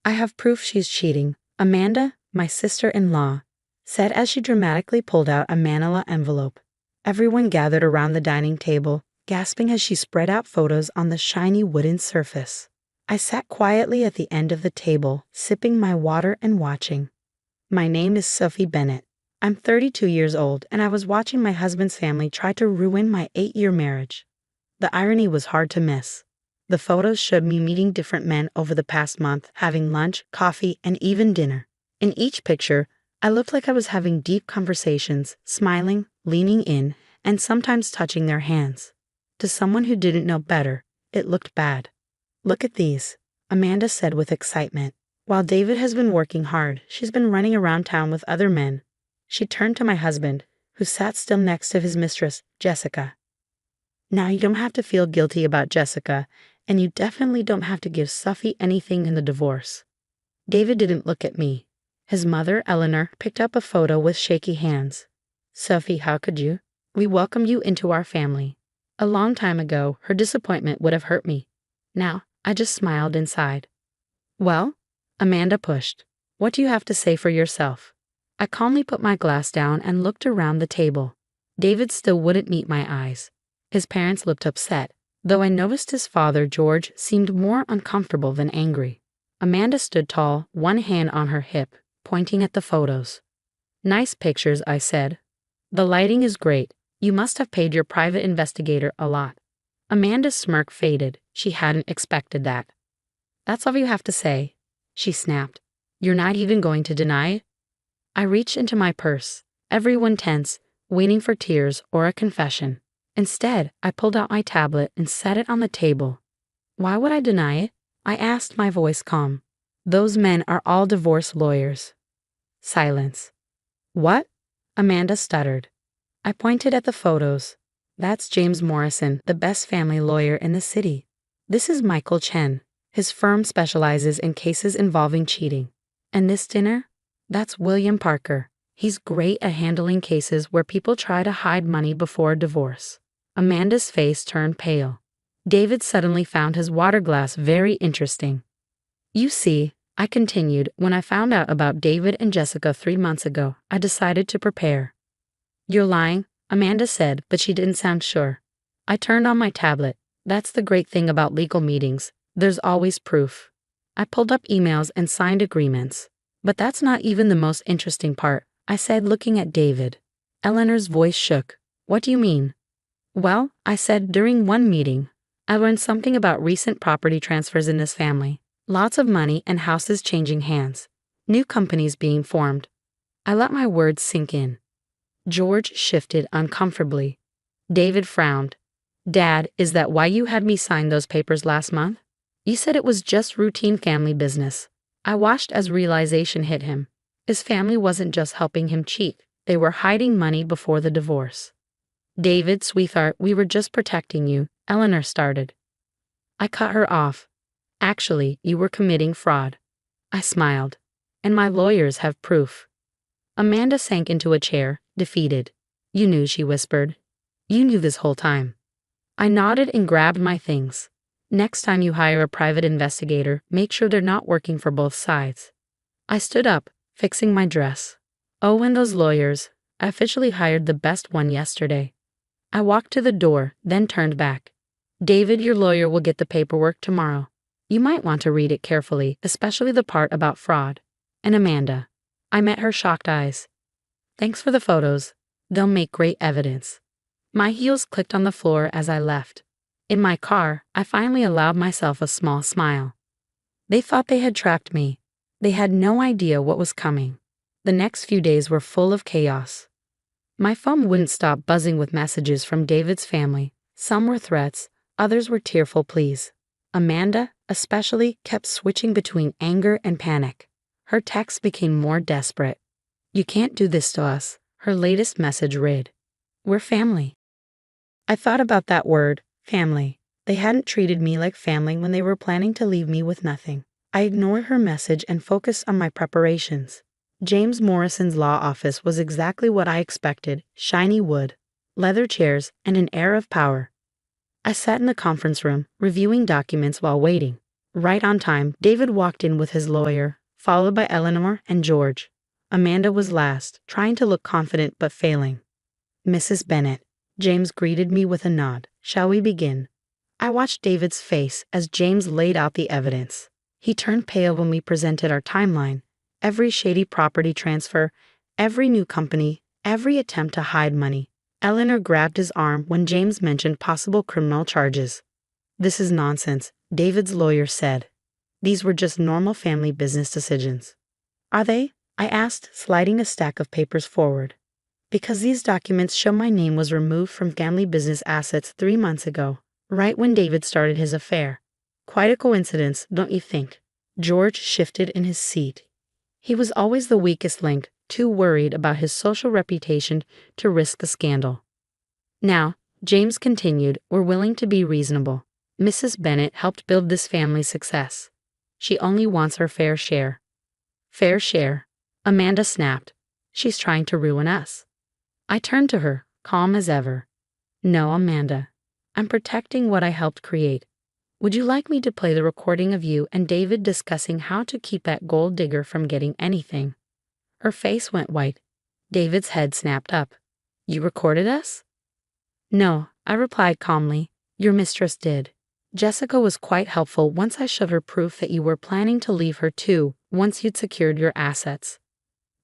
I have proof she's cheating, Amanda, my sister-in-law, said as she dramatically pulled out a manila envelope. Everyone gathered around the dining table, gasping as she spread out photos on the shiny wooden surface. I sat quietly at the end of the table, sipping my water and watching. My name is Sophie Bennett. I'm 32 years old, and I was watching my husband's family try to ruin my 8-year marriage. The irony was hard to miss. The photos showed me meeting different men over the past month, having lunch, coffee, and even dinner. In each picture, I looked like I was having deep conversations, smiling, leaning in, and sometimes touching their hands. To someone who didn't know better, it looked bad. "Look at these," Amanda said with excitement. "While David has been working hard, she's been running around town with other men." She turned to my husband, who sat still next to his mistress, Jessica. "Now you don't have to feel guilty about Jessica, and you definitely don't have to give Sophie anything in the divorce." David didn't look at me. His mother, Eleanor, picked up a photo with shaky hands. "Sophie, how could you? We welcomed you into our family. A long time ago, her disappointment would have hurt me. Now, I just smiled inside." "Well?" Amanda pushed. "What do you have to say for yourself?" I calmly put my glass down and looked around the table. David still wouldn't meet my eyes. His parents looked upset, though I noticed his father, George, seemed more uncomfortable than angry. Amanda stood tall, one hand on her hip, pointing at the photos. "Nice pictures," I said. "The lighting is great. You must have paid your private investigator a lot." Amanda's smirk faded. She hadn't expected that. "That's all you have to say," she snapped. "You're not even going to deny it?" I reached into my purse, everyone tense, waiting for tears or a confession. Instead, I pulled out my tablet and set it on the table. "Why would I deny it?" I asked, my voice calm. "Those men are all divorce lawyers." Silence. "What?" Amanda stuttered. I pointed at the photos. "That's James Morrison, the best family lawyer in the city. This is Michael Chen. His firm specializes in cases involving cheating. And this dinner? That's William Parker. He's great at handling cases where people try to hide money before a divorce." Amanda's face turned pale. David suddenly found his water glass very interesting. "You see," I continued, "when I found out about David and Jessica 3 months ago, I decided to prepare." "You're lying," Amanda said, but she didn't sound sure. I turned on my tablet. That's the great thing about legal meetings. There's always proof. I pulled up emails and signed agreements. "But that's not even the most interesting part," I said, looking at David. Eleanor's voice shook. "What do you mean?" "Well," I said, "during one meeting, I learned something about recent property transfers in this family. Lots of money and houses changing hands. New companies being formed." I let my words sink in. George shifted uncomfortably. David frowned. "Dad, is that why you had me sign those papers last month? You said it was just routine family business." I watched as realization hit him. His family wasn't just helping him cheat, they were hiding money before the divorce. "David, sweetheart, we were just protecting you," Eleanor started. I cut her off. "Actually, you were committing fraud." I smiled. "And my lawyers have proof." Amanda sank into a chair, defeated. "You knew," she whispered. "You knew this whole time." I nodded and grabbed my things. "Next time you hire a private investigator, make sure they're not working for both sides." I stood up, fixing my dress. "Oh, and those lawyers. I officially hired the best one yesterday." I walked to the door, then turned back. "David, your lawyer will get the paperwork tomorrow. You might want to read it carefully, especially the part about fraud." And Amanda. I met her shocked eyes. "Thanks for the photos. They'll make great evidence." My heels clicked on the floor as I left. In my car, I finally allowed myself a small smile. They thought they had trapped me. They had no idea what was coming. The next few days were full of chaos. My phone wouldn't stop buzzing with messages from David's family. Some were threats, others were tearful pleas. Amanda, especially, kept switching between anger and panic. Her texts became more desperate. "You can't do this to us," her latest message read. "We're family." I thought about that word, family. They hadn't treated me like family when they were planning to leave me with nothing. I ignored her message and focused on my preparations. James Morrison's law office was exactly what I expected: shiny wood, leather chairs, and an air of power. I sat in the conference room, reviewing documents while waiting. Right on time, David walked in with his lawyer, followed by Eleanor and George. Amanda was last, trying to look confident but failing. Mrs. Bennet, James greeted me with a nod. Shall we begin? I watched David's face as James laid out the evidence. He turned pale when we presented our timeline. Every shady property transfer, every new company, every attempt to hide money. Eleanor grabbed his arm when James mentioned possible criminal charges. This is nonsense, David's lawyer said. These were just normal family business decisions. Are they? I asked, sliding a stack of papers forward. Because these documents show my name was removed from family business assets 3 months ago, right when David started his affair. Quite a coincidence, don't you think? George shifted in his seat. He was always the weakest link, too worried about his social reputation to risk the scandal. Now, James continued, we're willing to be reasonable. Mrs. Bennet helped build this family's success. She only wants her fair share. Fair share? Amanda snapped. She's trying to ruin us. I turned to her, calm as ever. No, Amanda. I'm protecting what I helped create. Would you like me to play the recording of you and David discussing how to keep that gold digger from getting anything? Her face went white. David's head snapped up. You recorded us? No, I replied calmly. Your mistress did. Jessica was quite helpful once I showed her proof that you were planning to leave her too, once you'd secured your assets.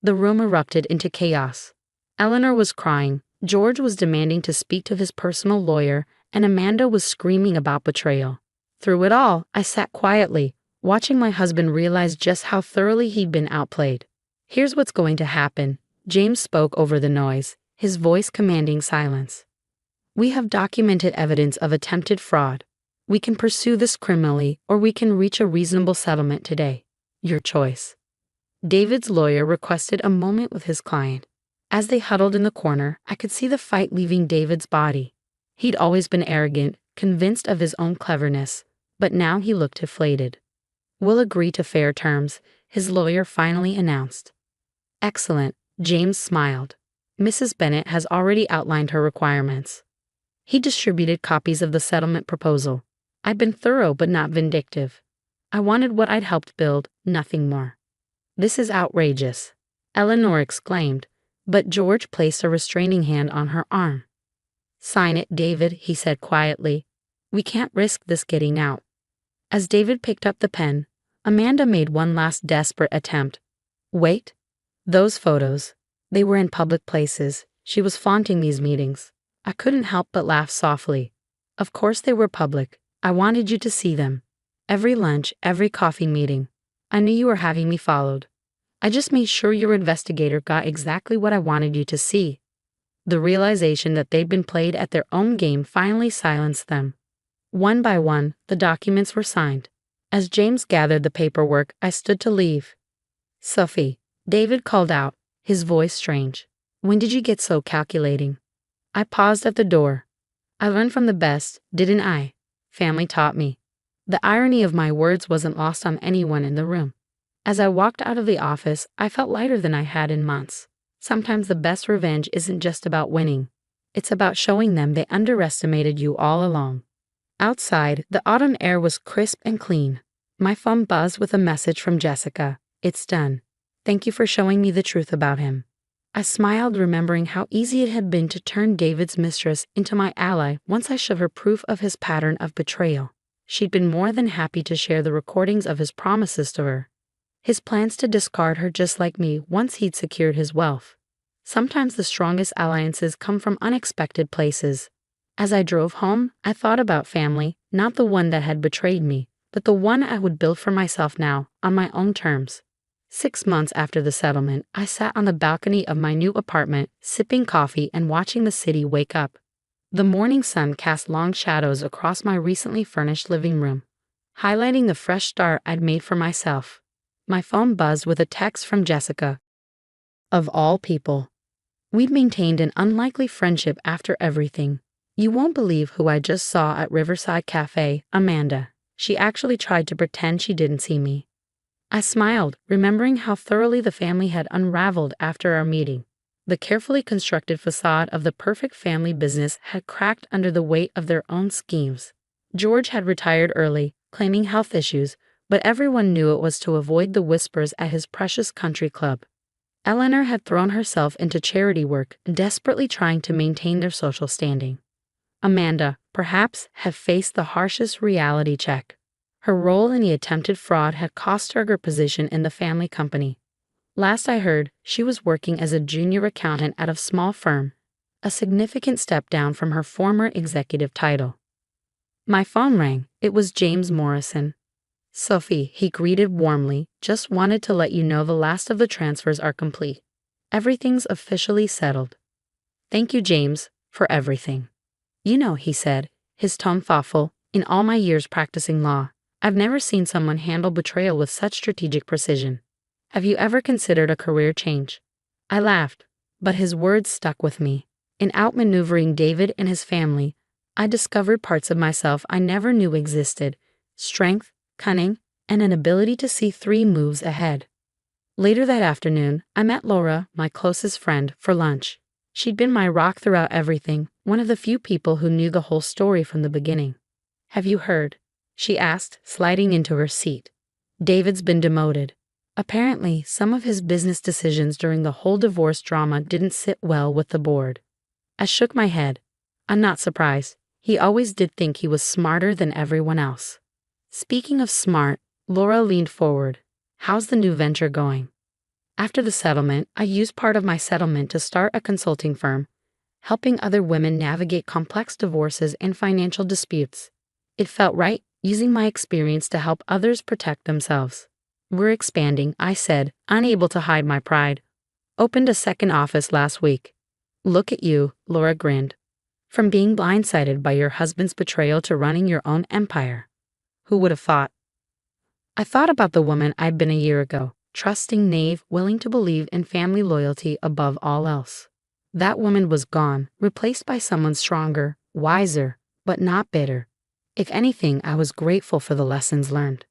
The room erupted into chaos. Eleanor was crying, George was demanding to speak to his personal lawyer, and Amanda was screaming about betrayal. Through it all, I sat quietly, watching my husband realize just how thoroughly he'd been outplayed. Here's what's going to happen. James spoke over the noise, his voice commanding silence. We have documented evidence of attempted fraud. We can pursue this criminally, or we can reach a reasonable settlement today. Your choice. David's lawyer requested a moment with his client. As they huddled in the corner, I could see the fight leaving David's body. He'd always been arrogant, convinced of his own cleverness, but now he looked deflated. We'll agree to fair terms, his lawyer finally announced. Excellent, James smiled. Mrs. Bennet has already outlined her requirements. He distributed copies of the settlement proposal. I'd been thorough but not vindictive. I wanted what I'd helped build, nothing more. This is outrageous, Eleanor exclaimed, but George placed a restraining hand on her arm. Sign it, David, he said quietly. We can't risk this getting out. As David picked up the pen, Amanda made one last desperate attempt. Wait. Those photos. They were in public places. She was flaunting these meetings. I couldn't help but laugh softly. Of course they were public. I wanted you to see them. Every lunch, every coffee meeting. I knew you were having me followed. I just made sure your investigator got exactly what I wanted you to see. The realization that they'd been played at their own game finally silenced them. One by one, the documents were signed. As James gathered the paperwork, I stood to leave. Sophie, David called out, his voice strange. When did you get so calculating? I paused at the door. I learned from the best, didn't I? Family taught me. The irony of my words wasn't lost on anyone in the room. As I walked out of the office, I felt lighter than I had in months. Sometimes the best revenge isn't just about winning. It's about showing them they underestimated you all along. Outside, the autumn air was crisp and clean. My phone buzzed with a message from Jessica. It's done. Thank you for showing me the truth about him. I smiled, remembering how easy it had been to turn David's mistress into my ally once I showed her proof of his pattern of betrayal. She'd been more than happy to share the recordings of his promises to her. His plans to discard her just like me once he'd secured his wealth. Sometimes the strongest alliances come from unexpected places. As I drove home, I thought about family, not the one that had betrayed me, but the one I would build for myself now, on my own terms. 6 months after the settlement, I sat on the balcony of my new apartment, sipping coffee and watching the city wake up. The morning sun cast long shadows across my recently furnished living room, highlighting the fresh start I'd made for myself. My phone buzzed with a text from Jessica. Of all people. We'd maintained an unlikely friendship after everything. You won't believe who I just saw at Riverside Cafe, Amanda. She actually tried to pretend she didn't see me. I smiled, remembering how thoroughly the family had unraveled after our meeting. The carefully constructed facade of the perfect family business had cracked under the weight of their own schemes. George had retired early, claiming health issues, but everyone knew it was to avoid the whispers at his precious country club. Eleanor had thrown herself into charity work, desperately trying to maintain their social standing. Amanda, perhaps, had faced the harshest reality check. Her role in the attempted fraud had cost her her position in the family company. Last I heard, she was working as a junior accountant at a small firm, a significant step down from her former executive title. My phone rang. It was James Morrison. "Sophie," he greeted warmly, "just wanted to let you know the last of the transfers are complete. Everything's officially settled." "Thank you, James, for everything." "You know," he said, his tone thoughtful, "in all my years practicing law, I've never seen someone handle betrayal with such strategic precision. Have you ever considered a career change?" I laughed, but his words stuck with me. In outmaneuvering David and his family, I discovered parts of myself I never knew existed: strength, cunning, and an ability to see 3 moves ahead. Later that afternoon, I met Laura, my closest friend, for lunch. She'd been my rock throughout everything, one of the few people who knew the whole story from the beginning. "Have you heard?" she asked, sliding into her seat. "David's been demoted. Apparently, some of his business decisions during the whole divorce drama didn't sit well with the board." I shook my head. I'm not surprised. He always did think he was smarter than everyone else. Speaking of smart, Laura leaned forward. "How's the new venture going?" After the settlement, I used part of my settlement to start a consulting firm, helping other women navigate complex divorces and financial disputes. It felt right, using my experience to help others protect themselves. "We're expanding," I said, unable to hide my pride. "Opened a second office last week." "Look at you," Laura grinned. "From being blindsided by your husband's betrayal to running your own empire. Who would have thought?" I thought about the woman I'd been a year ago, trusting, naive, willing to believe in family loyalty above all else. That woman was gone, replaced by someone stronger, wiser, but not bitter. If anything, I was grateful for the lessons learned.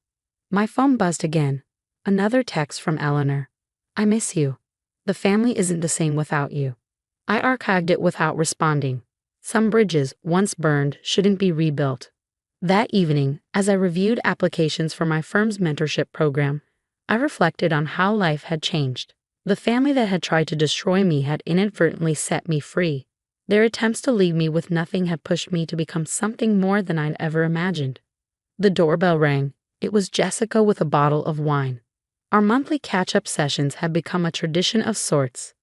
My phone buzzed again. Another text from Eleanor. "I miss you. The family isn't the same without you." I archived it without responding. Some bridges, once burned, shouldn't be rebuilt. That evening, as I reviewed applications for my firm's mentorship program, I reflected on how life had changed. The family that had tried to destroy me had inadvertently set me free. Their attempts to leave me with nothing had pushed me to become something more than I'd ever imagined. The doorbell rang. It was Jessica with a bottle of wine. Our monthly catch-up sessions had become a tradition of sorts.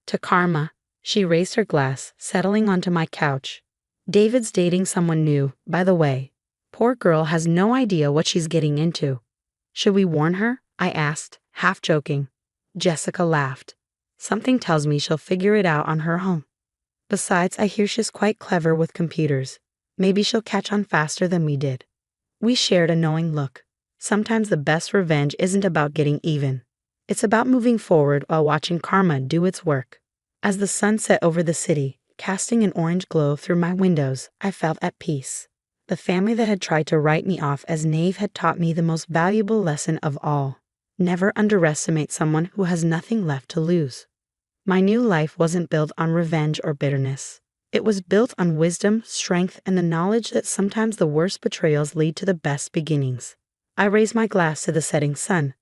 "To Karma," she raised her glass, settling onto my couch. "David's dating someone new, by the way. Poor girl has no idea what she's getting into." "Should we warn her?" I asked, half joking. Jessica laughed. "Something tells me she'll figure it out on her own. Besides, I hear she's quite clever with computers. Maybe she'll catch on faster than we did." We shared a knowing look. Sometimes the best revenge isn't about getting even. It's about moving forward while watching karma do its work. As the sun set over the city, casting an orange glow through my windows, I felt at peace. The family that had tried to write me off as naive had taught me the most valuable lesson of all. Never underestimate someone who has nothing left to lose. My new life wasn't built on revenge or bitterness. It was built on wisdom, strength, and the knowledge that sometimes the worst betrayals lead to the best beginnings. I raised my glass to the setting sun,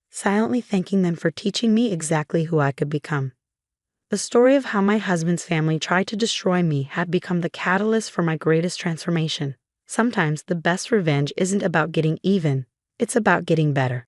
silently thanking them for teaching me exactly who I could become. The story of how my husband's family tried to destroy me had become the catalyst for my greatest transformation. Sometimes the best revenge isn't about getting even, it's about getting better.